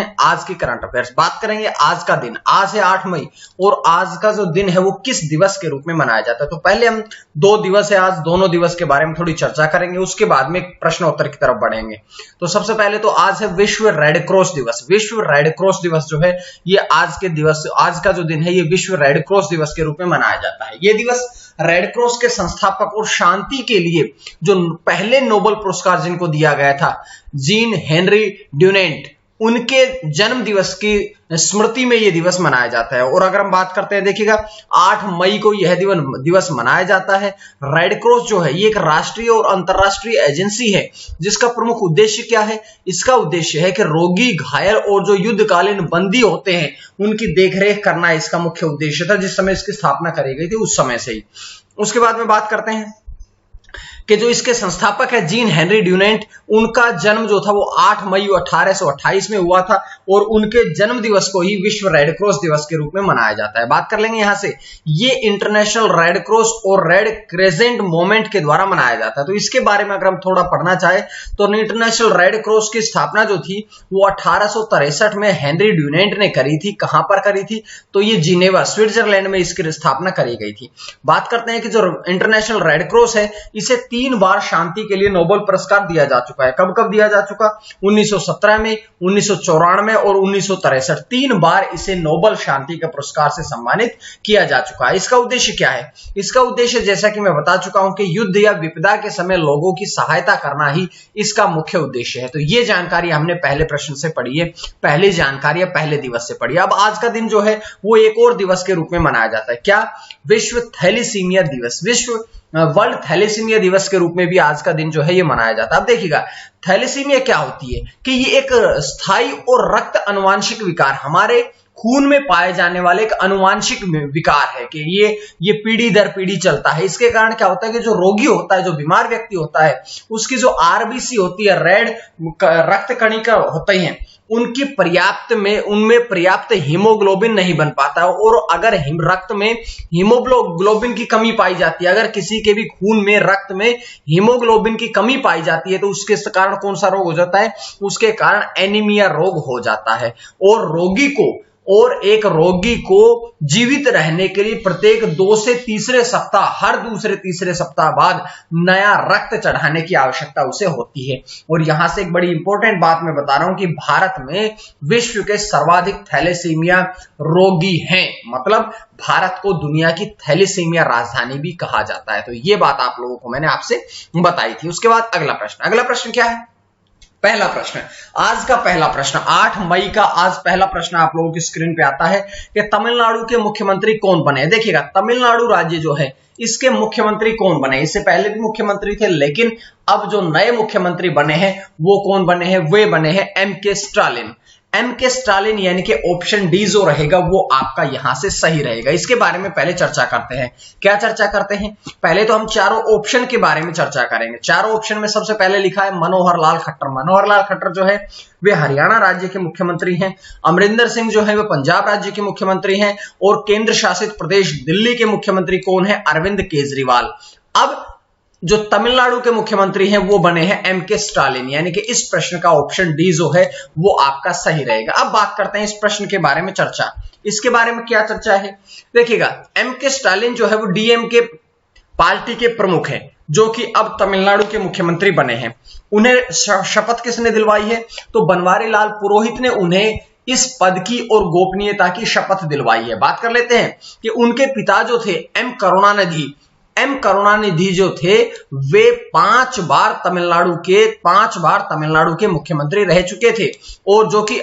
आज की current affairs बात करेंगे। आज का दिन, आज है 8 मई और आज का जो दिन है वो किस दिवस के रूप में मनाया जाता है। तो पहले हम 2 दिवस है आज, दोनों दिवस के बारे में थोड़ी चर्चा करेंगे, उसके बाद में प्रश्नोत्तर की तरफ बढ़ेंगे। तो सबसे पहले तो आज है विश्व रेड क्रॉस दिवस। विश्व रेड क्रॉस दिवस जो है ये आज के दिवस, आज का जो दिन है ये विश्व रेड क्रॉस दिवस के रूप में मनाया जाता है। ये दिवस रेड क्रॉस के संस्थापक और शांति के लिए जो पहले नोबेल पुरस्कार जिनको दिया गया था, जीन हेनरी ड्यूनेंट, उनके जन्म दिवस की स्मृति में यह दिवस मनाया जाता है। और अगर हम बात करते हैं, देखिएगा 8 मई को यह दिवस मनाया जाता है। रेड क्रॉस जो है ये एक राष्ट्रीय और अंतर्राष्ट्रीय एजेंसी है जिसका प्रमुख उद्देश्य क्या है? इसका उद्देश्य है कि रोगी, घायल और जो युद्धकालीन बंदी होते हैं उनकी देखरेख करना इसका मुख्य उद्देश्य था, जिस समय इसकी स्थापना करी गई थी उस समय से ही। उसके बाद में बात करते हैं कि जो इसके संस्थापक है जीन हेनरी ड्यूनेंट, उनका जन्म जो था वो 8 मई 1828 में हुआ था और उनके जन्म दिवस को ही विश्व रेड क्रॉस दिवस के रूप में मनाया जाता है। बात कर लेंगे यहां से, ये इंटरनेशनल रेड क्रॉस और रेड क्रेसेंट मूवमेंट के द्वारा मनाया जाता है। तो इसके बारे में अगर हम थोड़ा पढ़ना चाहे तो इंटरनेशनल रेड क्रॉस की स्थापना जो थी वो 1863 में हेनरी ड्यूनेंट ने करी थी। कहां पर करी थी? तो ये जिनेवा, स्विट्जरलैंड में इसकी स्थापना करी गई थी। बात करते हैं कि जो इंटरनेशनल रेड क्रॉस है इसे 3 बार शांति के लिए नोबेल पुरस्कार दिया जा चुका है। कब कब दिया जा चुका? 1917 में, 1994 और 1963। 3 बार इसे नोबेल शांति के पुरस्कार से सम्मानित किया जा चुका है। इसका उद्देश्य क्या है? इसका उद्देश्य जैसा कि मैं बता चुका हूं कि युद्ध या विपदा के समय लोगों की सहायता करना ही इसका मुख्य उद्देश्य है। तो ये जानकारी हमने पहले प्रश्न से पढ़ी है, पहली जानकारी पहले दिवस से पढ़ी। अब आज का दिन जो है वो एक और दिवस के रूप में मनाया जाता है। क्या? विश्व थैलेसीमिया दिवस। विश्व वर्ल्ड थैलेसीमिया दिवस के रूप में भी आज का दिन जो है ये मनाया जाता है। अब देखिएगा थैलेसीमिया क्या होती है कि ये एक स्थायी और रक्त अनुवांशिक विकार, हमारे खून में पाए जाने वाले एक अनुवांशिक विकार है कि ये पीढ़ी दर पीढ़ी चलता है। इसके कारण क्या होता है कि जो रोगी होता है, जो बीमार व्यक्ति होता है, उसकी जो आरबीसी होती है, रेड रक्त कणिका होती हैं, उनमें पर्याप्त हीमोग्लोबिन नहीं बन पाता और अगर रक्त में हीमोग्लोबिन की कमी पाई जाती है, अगर किसी के भी खून में, रक्त में हीमोग्लोबिन की कमी पाई जाती है तो उसके कारण कौन सा रोग हो जाता है? उसके कारण एनीमिया रोग हो जाता है। और एक रोगी को जीवित रहने के लिए प्रत्येक 2 से तीसरे सप्ताह, हर दूसरे तीसरे सप्ताह बाद नया रक्त चढ़ाने की आवश्यकता उसे होती है। और यहां से एक बड़ी इंपॉर्टेंट बात मैं बता रहा हूं कि भारत में विश्व के सर्वाधिक थैलेसीमिया रोगी हैं, मतलब भारत को दुनिया की थैलेसीमिया राजधानी भी कहा जाता है। तो ये बात आप लोगों को मैंने आपसे बताई थी। उसके बाद अगला प्रश्न क्या है? पहला प्रश्न, आज का पहला प्रश्न 8 मई का आज पहला प्रश्न आप लोगों की स्क्रीन पे आता है कि तमिलनाडु के मुख्यमंत्री कौन बने। देखिएगा तमिलनाडु राज्य जो है इसके मुख्यमंत्री कौन बने? इससे पहले भी मुख्यमंत्री थे, लेकिन अब जो नए मुख्यमंत्री बने हैं वो कौन बने हैं? वे बने हैं एम.के. स्टालिन। एम.के. स्टालिन यानी कि ऑप्शन डी जो रहेगा वो आपका यहां से सही रहेगा। इसके बारे में पहले चर्चा करते हैं। क्या चर्चा करते हैं? पहले तो हम चारों ऑप्शन के बारे में चर्चा करेंगे। चारों ऑप्शन में सबसे पहले लिखा है मनोहर लाल खट्टर। मनोहर लाल खट्टर जो है वे हरियाणा राज्य के मुख्यमंत्री हैं। अमरिंदर सिंह जो है वे पंजाब राज्य के मुख्यमंत्री हैं और केंद्र शासित प्रदेश दिल्ली के मुख्यमंत्री कौन है? अरविंद केजरीवाल। अब जो तमिलनाडु के मुख्यमंत्री हैं वो बने हैं एम.के. स्टालिन, यानी कि इस प्रश्न का ऑप्शन डी जो है वो आपका सही रहेगा। अब बात करते हैं इस प्रश्न के बारे में चर्चा। इसके बारे में क्या चर्चा है? देखिएगा एम.के. स्टालिन जो है वो डीएमके पार्टी के प्रमुख हैं, जो कि अब तमिलनाडु के मुख्यमंत्री बने हैं। उन्हें शपथ किसने दिलवाई है? तो बनवारी लाल पुरोहित ने उन्हें इस पद की और गोपनीयता की शपथ दिलवाई है। बात कर लेते हैं कि उनके पिता जो थे एम करुणानिधि जो थे वे 5 बार तमिलनाडु के मुख्यमंत्री रह चुके थे और जो कि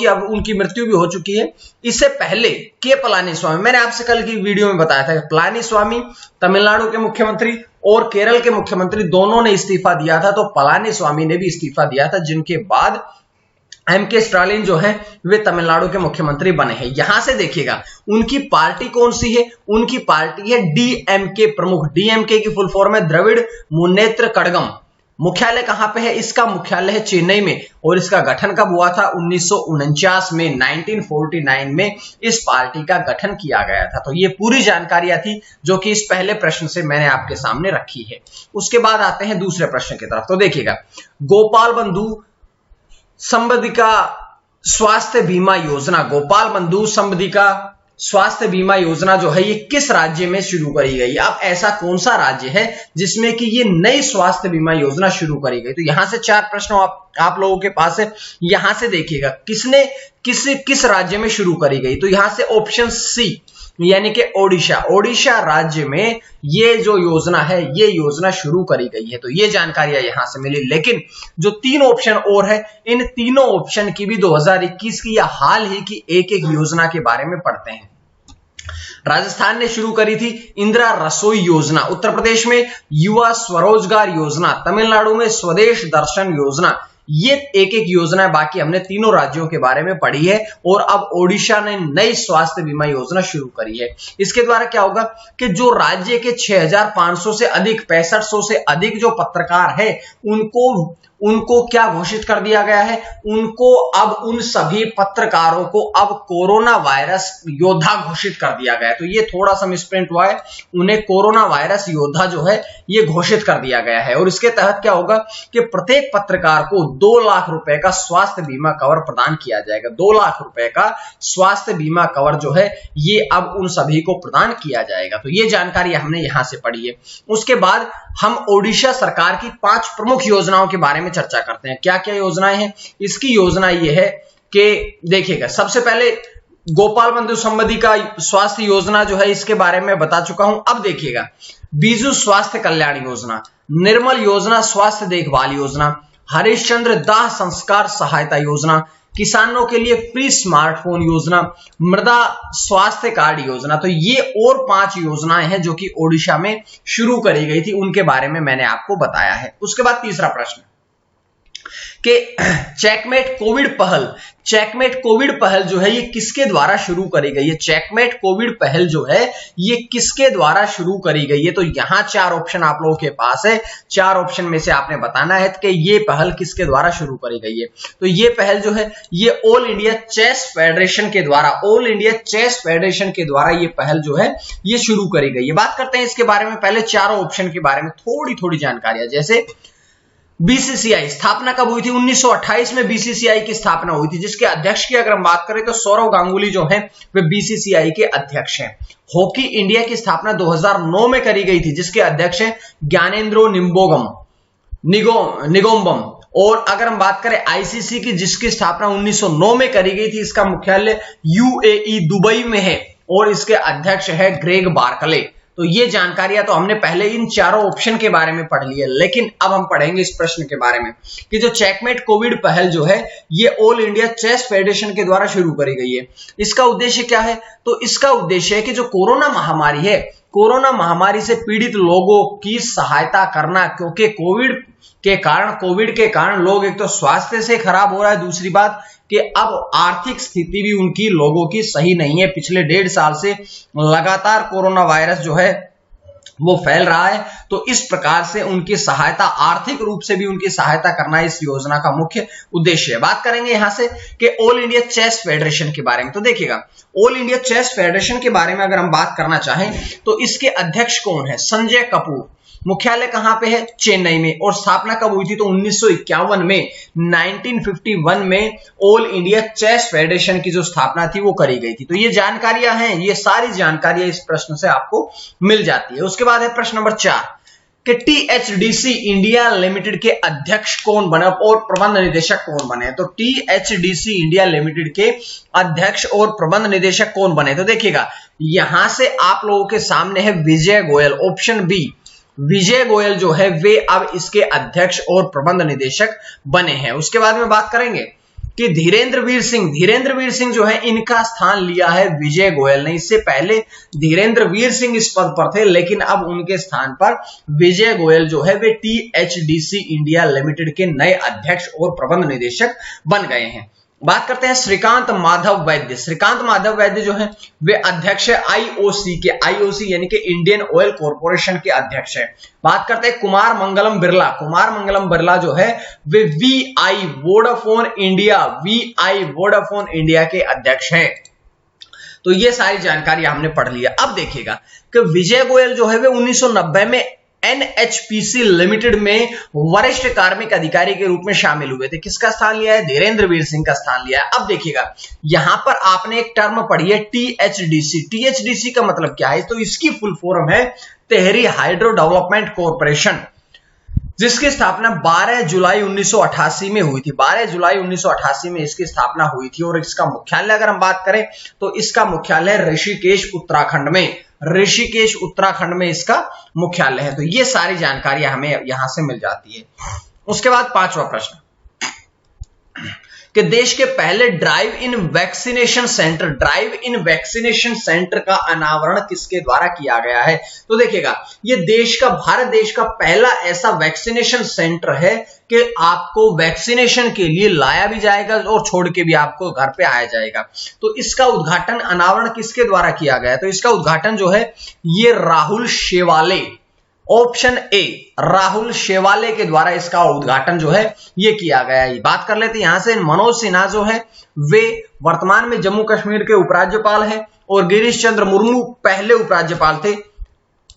अब उनकी मृत्यु भी हो चुकी है। इससे पहले के पलानीस्वामी, मैंने आपसे कल की वीडियो में बताया था कि पलानीस्वामी तमिलनाडु के मुख्यमंत्री और केरल के मुख्यमंत्री दोनों ने इस्तीफा दिया था, तो पलानीस्वामी ने भी इस्तीफा दिया था, जिनके बाद एम.के. स्टालिन जो है वे तमिलनाडु के मुख्यमंत्री बने हैं। यहां से देखिएगा उनकी पार्टी कौन सी है? उनकी पार्टी है डीएमके प्रमुख। डीएमके की फुल फॉर्म है द्रविड़ मुन्नेत्र कड़गम। मुख्यालय कहां पे है? इसका मुख्यालय है चेन्नई में और इसका गठन कब हुआ था? 1949 में, 1949 में इस पार्टी का गठन किया गया था। तो ये पूरी जानकारियां थी जो कि इस पहले प्रश्न से मैंने आपके सामने रखी है। उसके बाद आते हैं दूसरे प्रश्न की तरफ। तो देखिएगा गोपाल बंधु संबंधिका स्वास्थ्य बीमा योजना, गोपाल बंधु समृद्धि का स्वास्थ्य बीमा योजना जो है ये किस राज्य में शुरू करी गई? अब ऐसा कौन सा राज्य है जिसमें कि ये नई स्वास्थ्य बीमा योजना शुरू करी गई? तो यहां से 4 प्रश्न आप लोगों के पास है। यहां से देखिएगा किसने किस राज्य में शुरू करी गई? तो यहां से ऑप्शन सी यानी कि ओडिशा राज्य में ये जो योजना है ये योजना शुरू करी गई है। तो ये जानकारियां यहां से मिली। लेकिन जो 3 ऑप्शन और है, इन तीनों ऑप्शन की भी 2021 की या हाल ही की एक योजना के बारे में पढ़ते हैं। राजस्थान ने शुरू करी थी इंदिरा रसोई योजना, उत्तर प्रदेश में युवा स्वरोजगार योजना, तमिलनाडु में स्वदेश दर्शन योजना। ये एक योजना है, बाकी हमने तीनों राज्यों के बारे में पढ़ी है। और अब ओडिशा ने नई स्वास्थ्य बीमा योजना शुरू करी है। इसके द्वारा क्या होगा कि जो राज्य के 6500 से अधिक 6500 से अधिक जो पत्रकार है उनको क्या घोषित कर दिया गया है? उनको अब उन सभी पत्रकारों को अब कोरोना वायरस योद्धा घोषित कर दिया गया है। तो ये थोड़ा सा मिसप्रिंट हुआ है, उन्हें कोरोना वायरस योद्धा जो है ये घोषित कर दिया गया है। और इसके तहत क्या होगा कि प्रत्येक पत्रकार को 2 लाख रुपए का स्वास्थ्य बीमा कवर प्रदान किया जाएगा। 2 लाख रुपए का स्वास्थ्य बीमा कवर जो है ये अब उन सभी को प्रदान किया जाएगा। तो ये जानकारी हमने यहां से पढ़ी है। उसके बाद हम ओडिशा सरकार की 5 प्रमुख योजनाओं के बारे में चर्चा करते हैं। क्या क्या योजनाएं हैं? इसकी योजना ये है कि देखिएगा, सबसे पहले गोपाल बंधु समृद्धि का स्वास्थ्य योजना जो है इसके बारे में बता चुका हूं। अब देखिएगा, बीजू स्वास्थ्य कल्याण योजना, निर्मल योजना स्वास्थ्य देखभाल योजना, हरिश्चंद्र दाह संस्कार सहायता योजना, किसानों के लिए फ्री स्मार्टफोन योजना, मृदा स्वास्थ्य कार्ड योजना। तो ये और 5 योजनाएं हैं जो कि ओडिशा में शुरू करी गई थी, उनके बारे में मैंने आपको बताया है। उसके बाद तीसरा प्रश्न कि चेकमेट कोविड पहल जो है ये किसके द्वारा शुरू करी गई है? चेकमेट कोविड पहल जो है ये किसके द्वारा शुरू करी गई है? तो यहां 4 ऑप्शन आप लोगों के पास है। 4 ऑप्शन में से आपने बताना है कि ये पहल किसके द्वारा शुरू करी गई है। तो ये पहल जो है ये ऑल इंडिया चेस फेडरेशन के द्वारा ये पहल जो है ये शुरू करी गई है। बात करते हैं इसके बारे में। पहले चारों ऑप्शन के बारे में थोड़ी जानकारियां, जैसे बीसीसीआई स्थापना कब हुई थी? 1928 में बीसीसीआई की स्थापना हुई थी, जिसके अध्यक्ष की अगर हम बात करें तो सौरव गांगुली जो हैं वे बीसीसीआई के अध्यक्ष हैं। हॉकी इंडिया की स्थापना 2009 में करी गई थी, जिसके अध्यक्ष हैं ज्ञानेंद्रो निगोम्बम। और अगर हम बात करें आईसीसी की, जिसकी स्थापना 1909 में करी गई थी, इसका मुख्यालय यूएई दुबई में है और इसके अध्यक्ष है ग्रेग बार्कले। तो ये जानकारियां तो हमने पहले इन चारों ऑप्शन के बारे में पढ़ ली है। लेकिन अब हम पढ़ेंगे इस प्रश्न के बारे में कि जो चेकमेट कोविड पहल जो है ये ऑल इंडिया चेस फेडरेशन के द्वारा शुरू करी गई है। इसका उद्देश्य क्या है? तो इसका उद्देश्य है कि जो कोरोना महामारी है, कोरोना महामारी से पीड़ित लोगों की सहायता करना, क्योंकि कोविड के कारण लोग एक तो स्वास्थ्य से खराब हो रहा है, दूसरी बात कि अब आर्थिक स्थिति भी उनकी लोगों की सही नहीं है। पिछले 1.5 साल से लगातार कोरोना वायरस जो है वो फैल रहा है। तो इस प्रकार से उनकी सहायता, आर्थिक रूप से भी उनकी सहायता करना इस योजना का मुख्य उद्देश्य है। बात करेंगे यहां से कि ऑल इंडिया चेस फेडरेशन के बारे में। तो देखिएगा, ऑल इंडिया चेस फेडरेशन के बारे में अगर हम बात करना चाहें तो इसके अध्यक्ष कौन है? संजय कपूर। मुख्यालय कहां पे है? चेन्नई में। और स्थापना कब हुई थी? तो 1951 में 1951 में ऑल इंडिया चेस फेडरेशन की जो स्थापना थी वो करी गई थी। तो ये जानकारियां हैं, ये सारी जानकारियां इस प्रश्न से आपको मिल जाती है। उसके बाद है प्रश्न नंबर 4 कि टीएचडीसी इंडिया लिमिटेड के अध्यक्ष कौन बने और प्रबंध निदेशक कौन बने? तो टीएचडीसी इंडिया लिमिटेड के अध्यक्ष और प्रबंध निदेशक कौन बने? तो देखिएगा, यहां से आप लोगों के सामने है विजय गोयल, ऑप्शन बी। विजय गोयल जो है वे अब इसके अध्यक्ष और प्रबंध निदेशक बने हैं। उसके बाद में बात करेंगे कि धीरेन्द्रवीर सिंह जो है इनका स्थान लिया है विजय गोयल ने। इससे पहले धीरेन्द्रवीर सिंह इस पद पर थे, लेकिन अब उनके स्थान पर विजय गोयल जो है वे टीएचडीसी इंडिया लिमिटेड के नए अध्यक्ष और प्रबंध निदेशक बन गए हैं। बात करते हैं श्रीकांत माधव वैद्य जो है वे अध्यक्ष है आईओसी के, आईओसी यानी कि इंडियन ऑयल कॉर्पोरेशन के अध्यक्ष है। बात करते हैं कुमार मंगलम बिरला जो है वे वीआई वोडाफोन इंडिया के अध्यक्ष हैं। तो ये सारी जानकारी हमने पढ़ ली है। अब देखिएगा कि विजय गोयल जो है वे 1990 में एनएचपीसी लिमिटेड में वरिष्ठ कार्मिक अधिकारी के रूप में शामिल हुए थे। किसका स्थान लिया है? धीरेन्द्र वीर सिंह का स्थान लिया है। अब देखिएगा यहां पर आपने एक टर्म पढ़ी है टीएचडीसी। टीएचडीसी का मतलब क्या है? तो इसकी फुल फॉर्म है तेहरी हाइड्रो डेवलपमेंट कॉर्पोरेशन, जिसकी स्थापना 12 जुलाई 1988 में हुई थी। 12 जुलाई 1988 में इसकी स्थापना हुई थी। और इसका मुख्यालय अगर हम बात करें तो इसका मुख्यालय ऋषिकेश उत्तराखंड में, ऋषिकेश उत्तराखंड में इसका मुख्यालय है। तो ये सारी जानकारियां हमें यहां से मिल जाती है। उसके बाद पांचवा प्रश्न कि देश के पहले ड्राइव इन वैक्सीनेशन सेंटर का अनावरण किसके द्वारा किया गया है? तो देखिएगा ये भारत देश का पहला ऐसा वैक्सीनेशन सेंटर है कि आपको वैक्सीनेशन के लिए लाया भी जाएगा और छोड़ के भी आपको घर पे आया जाएगा। तो इसका उद्घाटन अनावरण किसके द्वारा किया गया है? तो इसका उद्घाटन जो है ये राहुल शेवाले, ऑप्शन ए राहुल शेवाले के द्वारा इसका उद्घाटन जो है ये किया गया है। बात कर लेते हैं यहां से। मनोज सिन्हा जो है वे वर्तमान में जम्मू कश्मीर के उपराज्यपाल हैं और गिरीश चंद्र मुर्मू पहले उपराज्यपाल थे,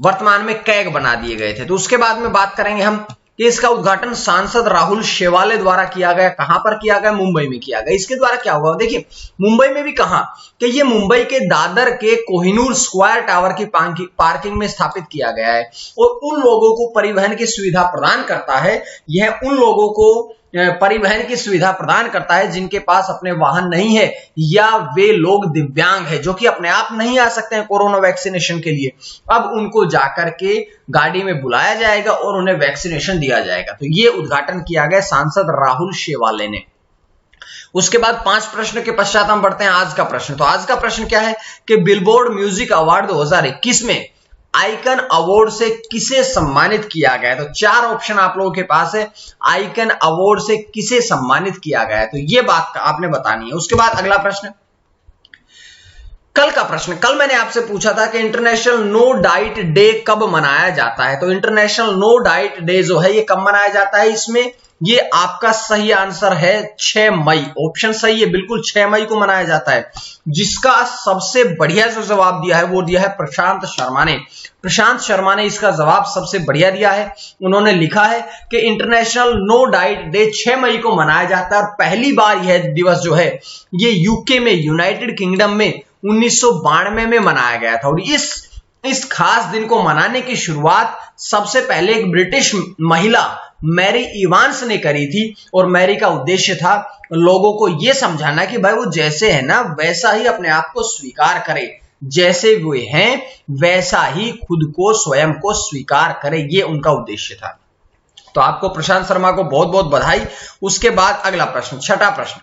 वर्तमान में कैग बना दिए गए थे। तो उसके बाद में बात करेंगे हम कि इसका उद्घाटन सांसद राहुल शेवाले द्वारा किया गया। कहां पर किया गया? मुंबई में किया गया। इसके द्वारा क्या हुआ? देखिए मुंबई में भी कहां कि ये मुंबई के दादर के कोहिनूर स्क्वायर टावर की पार्किंग में स्थापित किया गया है और उन लोगों को परिवहन की सुविधा प्रदान करता है। यह उन लोगों को परिवहन की सुविधा प्रदान करता है जिनके पास अपने वाहन नहीं है या वे लोग दिव्यांग हैं जो कि अपने आप नहीं आ सकते हैं कोरोना वैक्सीनेशन के लिए। अब उनको जाकर के गाड़ी में बुलाया जाएगा और उन्हें वैक्सीनेशन दिया जाएगा। तो ये उद्घाटन किया गया सांसद राहुल शेवाले ने। उसके बाद 5 प्रश्न के पश्चात हम बढ़ते हैं आज का प्रश्न। तो आज का प्रश्न क्या है कि बिलबोर्ड म्यूजिक अवार्ड 2021 में आइकन अवार्ड से किसे सम्मानित किया गया है? तो 4 ऑप्शन आप लोगों के पास है। आइकन अवार्ड से किसे सम्मानित किया गया है? तो ये बात आपने बतानी है। उसके बाद अगला प्रश्न, कल का प्रश्न। कल मैंने आपसे पूछा था कि इंटरनेशनल नो डाइट डे कब मनाया जाता है? तो इंटरनेशनल नो डाइट डे जो है ये कब मनाया जाता है? इसमें ये आपका सही आंसर है 6 मई। ऑप्शन सही है, बिल्कुल 6 मई को मनाया जाता है। जिसका सबसे बढ़िया जो जवाब दिया है वो दिया है प्रशांत शर्मा ने। प्रशांत शर्मा ने इसका जवाब सबसे बढ़िया दिया है। उन्होंने लिखा है कि इंटरनेशनल नो डाइट डे 6 मई को मनाया जाता है और पहली बार यह दिवस जो है ये यूके में, यूनाइटेड किंगडम में 1992 में मनाया गया था। और इस खास दिन को मनाने की शुरुआत सबसे पहले एक ब्रिटिश महिला मैरी इवांस ने करी थी और मैरी का उद्देश्य था लोगों को यह समझाना कि भाई वो जैसे है ना वैसा ही अपने आप को स्वीकार करे, जैसे वे हैं वैसा ही खुद को स्वयं को स्वीकार करे। ये उनका उद्देश्य था। तो आपको प्रशांत शर्मा को बहुत बहुत बधाई। उसके बाद अगला प्रश्न, 6ठा प्रश्न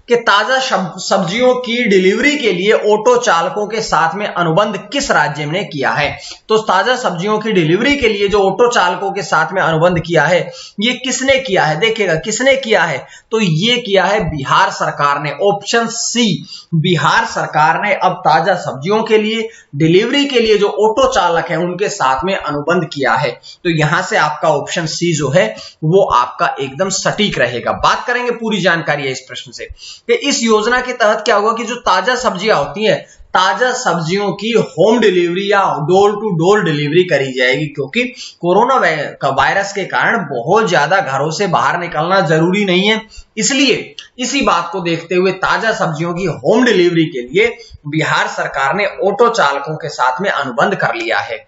कि ताजा सब्जियों की डिलीवरी के लिए ऑटो चालकों के साथ में अनुबंध किस राज्य ने किया है? तो ताजा सब्जियों की डिलीवरी के लिए जो ऑटो चालकों के साथ में अनुबंध किया है ये किसने किया है? देखिएगा किसने किया है, तो ये किया है बिहार सरकार ने। ऑप्शन सी, बिहार सरकार ने अब ताजा सब्जियों के लिए डिलीवरी के लिए जो ऑटो चालक है उनके साथ में अनुबंध किया है। तो यहां से आपका ऑप्शन सी जो है वो आपका एकदम सटीक रहेगा। बात करेंगे पूरी जानकारी है इस प्रश्न से कि इस योजना के तहत क्या होगा कि जो ताजा सब्जियां होती हैं, ताजा सब्जियों की होम डिलीवरी या डोर टू डोर डिलीवरी करी जाएगी, क्योंकि कोरोना वायरस के कारण बहुत ज्यादा घरों से बाहर निकलना जरूरी नहीं है। इसलिए इसी बात को देखते हुए ताजा सब्जियों की होम डिलीवरी के लिए बिहार सरकार ने ऑटो चालकों के साथ में अनुबंध कर लिया है।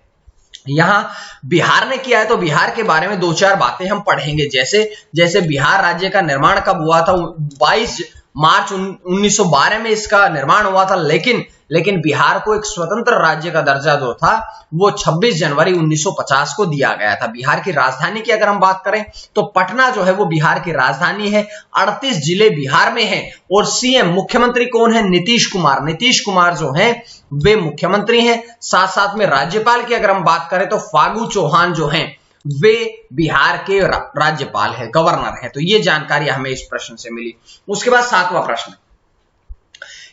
यहां बिहार ने किया है तो बिहार के बारे में 2-4 बातें हम पढ़ेंगे। जैसे बिहार राज्य का निर्माण कब हुआ था? 22 मार्च 1912 में इसका निर्माण हुआ था, लेकिन बिहार को एक स्वतंत्र राज्य का दर्जा जो था वो 26 जनवरी 1950 को दिया गया था। बिहार की राजधानी की अगर हम बात करें तो पटना जो है वो बिहार की राजधानी है। 38 जिले बिहार में हैं और सीएम मुख्यमंत्री कौन है? नीतीश कुमार। नीतीश कुमार जो हैं वे मुख्यमंत्री हैं। साथ साथ में राज्यपाल की अगर हम बात करें तो फागू चौहान जो हैं वे बिहार के राज्यपाल हैं, गवर्नर हैं। तो ये जानकारी हमें इस प्रश्न से मिली। उसके बाद 7वां प्रश्न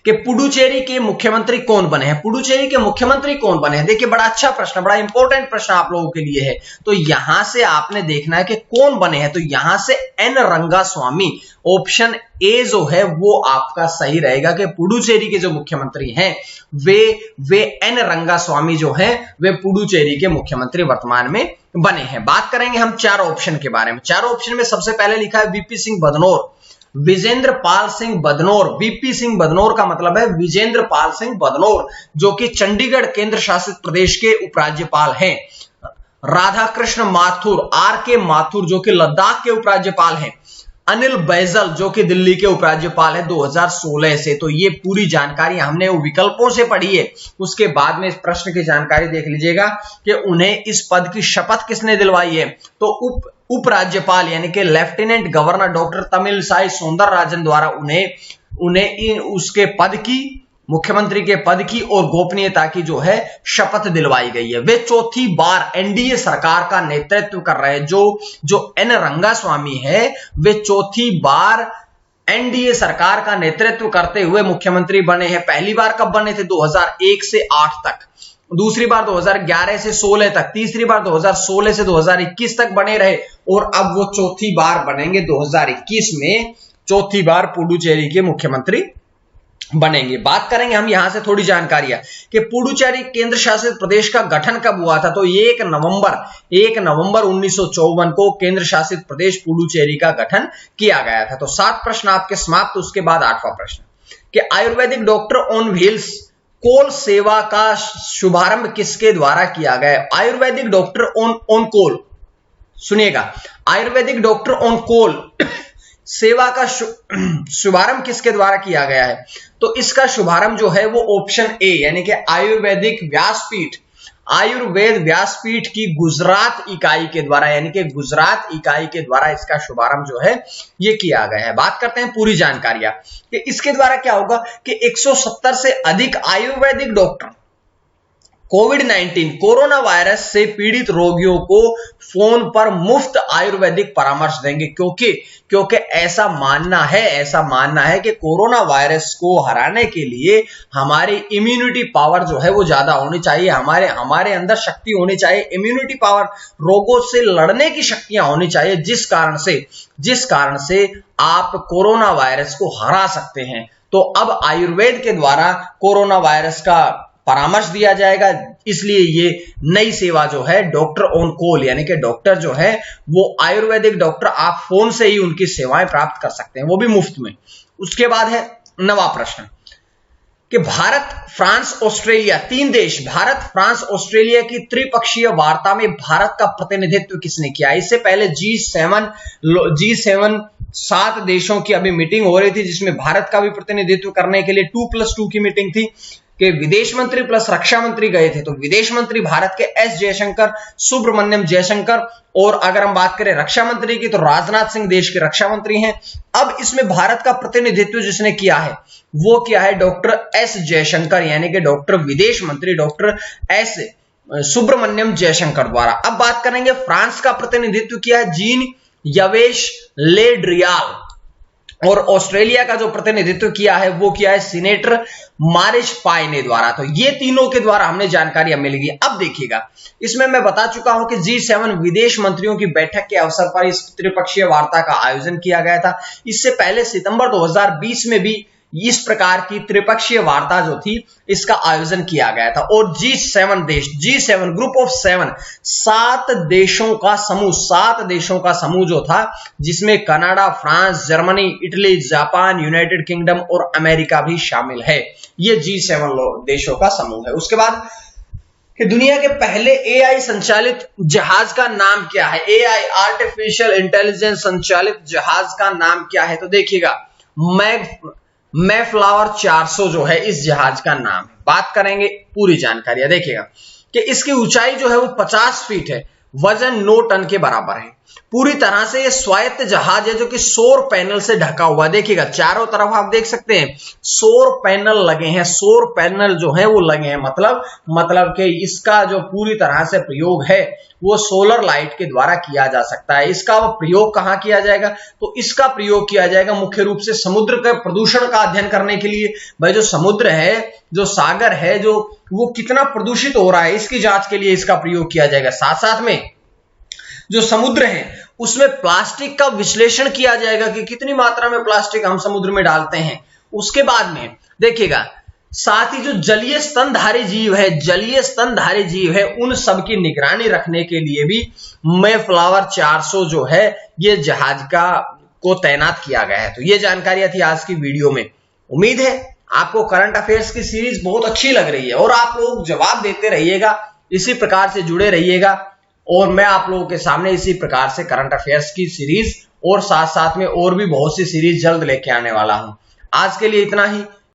कि पुडुचेरी के मुख्यमंत्री कौन बने हैं। पुडुचेरी के मुख्यमंत्री कौन बने हैं, देखिए बड़ा अच्छा प्रश्न, बड़ा इंपॉर्टेंट प्रश्न आप लोगों के लिए है। तो यहां से आपने देखना है कि कौन बने हैं, तो यहां से एन रंगास्वामी, ऑप्शन ए जो है वो आपका सही रहेगा कि पुडुचेरी के जो मुख्यमंत्री हैं वे एन रंगास्वामी जो हैं वे पुडुचेरी के मुख्यमंत्री वर्तमान में बने हैं। बात करेंगे हम 4 ऑप्शन के बारे में। 4 ऑप्शन में सबसे पहले लिखा है वीपी सिंह बदनौर, विजेंद्र पाल सिंह बदनौर। वीपी सिंह बदनौर का मतलब है विजेंद्र पाल सिंह बदनौर, जो कि चंडीगढ़ केंद्र शासित प्रदेश के उपराज्यपाल हैं। राधाकृष्ण माथुर, आर के माथुर, जो कि लद्दाख के उपराज्यपाल हैं। अनिल बैजल, जो कि दिल्ली के उपराज्यपाल है 2016 से। तो ये पूरी जानकारी हमने विकल्पों से पढ़ी है, उसके बाद में इस प्रश्न की जानकारी देख लीजिएगा कि उन्हें इस पद की शपथ किसने दिलवाई है। तो उपराज्यपाल यानी कि lieutenant governor doctor Tamilisai Soundararajan द्वारा उन्हें उसके पद की, मुख्यमंत्री के पद की और गोपनीयता की जो है शपथ दिलवाई गई है। वे चौथी बार एनडीए सरकार का नेतृत्व कर रहे हैं। जो एन रंगास्वामी है वे चौथी बार एनडीए सरकार का नेतृत्व करते हुए मुख्यमंत्री बने हैं। पहली बार कब बने थे, 2001 से 8 तक, दूसरी बार 2011 से 16 तक, तीसरी बार 2016 से 2021 तक बने रहे और अब वो चौथी बार बनेंगे 2021 में, चौथी बार पुडुचेरी के मुख्यमंत्री बनेंगे। बात करेंगे हम यहां से थोड़ी जानकारियां कि पुडुचेरी केंद्र शासित प्रदेश का गठन कब हुआ था। तो 1 नवंबर 1954 को केंद्र शासित प्रदेश पुडुचेरी का गठन किया गया था। तो 7 प्रश्न आपके समाप्त। उसके बाद 8वां प्रश्न कि आयुर्वेदिक डॉक्टर ऑन व्हील्स कोल सेवा का शुभारंभ किसके द्वारा किया गया। आयुर्वेदिक डॉक्टर ऑन कोल, सुनिएगा, आयुर्वेदिक डॉक्टर ऑन कोल सेवा का शुभारंभ किसके द्वारा किया गया है। तो इसका शुभारंभ जो है वो ऑप्शन ए यानी कि आयुर्वेद व्यासपीठ की गुजरात इकाई के द्वारा, यानी कि गुजरात इकाई के द्वारा इसका शुभारंभ जो है ये किया गया है। बात करते हैं पूरी जानकारियां कि इसके द्वारा क्या होगा कि 170 से अधिक आयुर्वेदिक डॉक्टर कोविड-19 कोरोना वायरस से पीड़ित रोगियों को फोन पर मुफ्त आयुर्वेदिक परामर्श देंगे, क्योंकि ऐसा मानना है कि कोरोना वायरस को हराने के लिए हमारी इम्यूनिटी पावर जो है वो ज्यादा होनी चाहिए, हमारे अंदर शक्ति होनी चाहिए, इम्यूनिटी पावर, रोगों से लड़ने की शक्तियां होनी चाहिए, जिस कारण से आप कोरोना वायरस को हरा सकते हैं। तो अब आयुर्वेद के द्वारा कोरोना वायरस का परामर्श दिया जाएगा, इसलिए ये नई सेवा जो है डॉक्टर ऑन कॉल, यानी कि डॉक्टर जो है वो आयुर्वेदिक डॉक्टर आप फोन से ही उनकी सेवाएं प्राप्त कर सकते हैं, वो भी मुफ्त में। उसके बाद है 9वां प्रश्न कि भारत, फ्रांस, ऑस्ट्रेलिया, 3 देश, भारत, फ्रांस, ऑस्ट्रेलिया की त्रिपक्षीय वार्ता में भारत का प्रतिनिधित्व किसने किया। इससे पहले G7 7 देशों की अभी मीटिंग हो रही थी, जिसमें भारत का भी प्रतिनिधित्व करने के लिए 2+2 की मीटिंग थी कि विदेश मंत्री प्लस रक्षा मंत्री गए थे। तो विदेश मंत्री भारत के एस जयशंकर, सुब्रमण्यम जयशंकर, और अगर हम बात करें रक्षा मंत्री की तो राजनाथ सिंह देश के रक्षा मंत्री हैं। अब इसमें भारत का प्रतिनिधित्व जिसने किया है वो क्या है, डॉक्टर एस जयशंकर, यानी कि डॉक्टर विदेश मंत्री डॉक्टर एस सुब्रमण्यम जयशंकर द्वारा। अब बात करेंगे फ्रांस का प्रतिनिधित्व किया है जीन यवेश ले ड्रियाल, और ऑस्ट्रेलिया का जो प्रतिनिधित्व किया है वो किया है सीनेटर मारिश पायने द्वारा। तो ये तीनों के द्वारा हमने जानकारियां मिलेगी। अब देखिएगा, इसमें मैं बता चुका हूं कि G7 विदेश मंत्रियों की बैठक के अवसर पर इस त्रिपक्षीय वार्ता का आयोजन किया गया था। इससे पहले सितंबर 2020 में भी इस प्रकार की त्रिपक्षीय वार्ता जो थी इसका आयोजन किया गया था। और G7 देश, G7 ग्रुप ऑफ 7, 7 देशों का समूह जो था, जिसमें Canada, France, Germany, Italy, Japan, United kingdom और अमेरिका भी शामिल है। ये G7 देशों का समूह है। उसके बाद कि दुनिया के पहले AI संचालित जहाज का नाम क्या है। AI आर्टिफिशियल इंटेलिजेंस संचालित जहाज का नाम क्या है। तो देखिएगा, मैफ्लावर 400 जो है इस जहाज का नाम है। बात करेंगे पूरी जानकारियां, देखिएगा कि इसकी ऊंचाई जो है वो 50 फीट है, वजन 9 टन के बराबर है। पूरी तरह से ये स्वायत्त जहाज है जो कि सौर पैनल से ढका हुआ। देखिएगा चारों तरफ आप देख सकते हैं सौर पैनल लगे हैं, सौर पैनल जो है वो लगे हैं, मतलब कि इसका जो पूरी तरह से प्रयोग है वो सोलर लाइट के द्वारा किया जा सकता है। इसका प्रयोग कहां किया जाएगा? तो इसका प्रयोग किया जाएगा मुख्य रूप से समुद्र के प्रदूषण का अध्ययन करने के लिए। भाई जो समुद्र है, जो सागर है, जो वो कितना प्रदूषित हो रहा है, इसकी जांच के लिए इसका प्रयोग किया जाएगा। साथ साथ में जो समुद्र है उसमें प्लास्टिक का विश्लेषण किया जाएगा कि कितनी मात्रा में प्लास्टिक हम समुद्र में डालते हैं। उसके बाद में देखिएगा साथ ही जो जलीय स्तनधारी जीव है, जलीय स्तनधारी जीव है, उन सब की निगरानी रखने के लिए भी मेफ्लावर 400 जो है ये जहाज को तैनात किया गया है। तो ये जानकारियां थी आज की वीडियो में। उम्मीद है आपको करंट अफेयर्स की सीरीज बहुत अच्छी लग रही है और आप लोग जवाब देते रहिएगा, इसी प्रकार से जुड़े रहिएगा और मैं आप लोगों के सामने इसी प्रकार से करंट अफेयर्स की सीरीज और साथ साथ में और भी बहुत सी सीरीज जल्द लेके आने वाला हूं। आज के लिए इतना ही।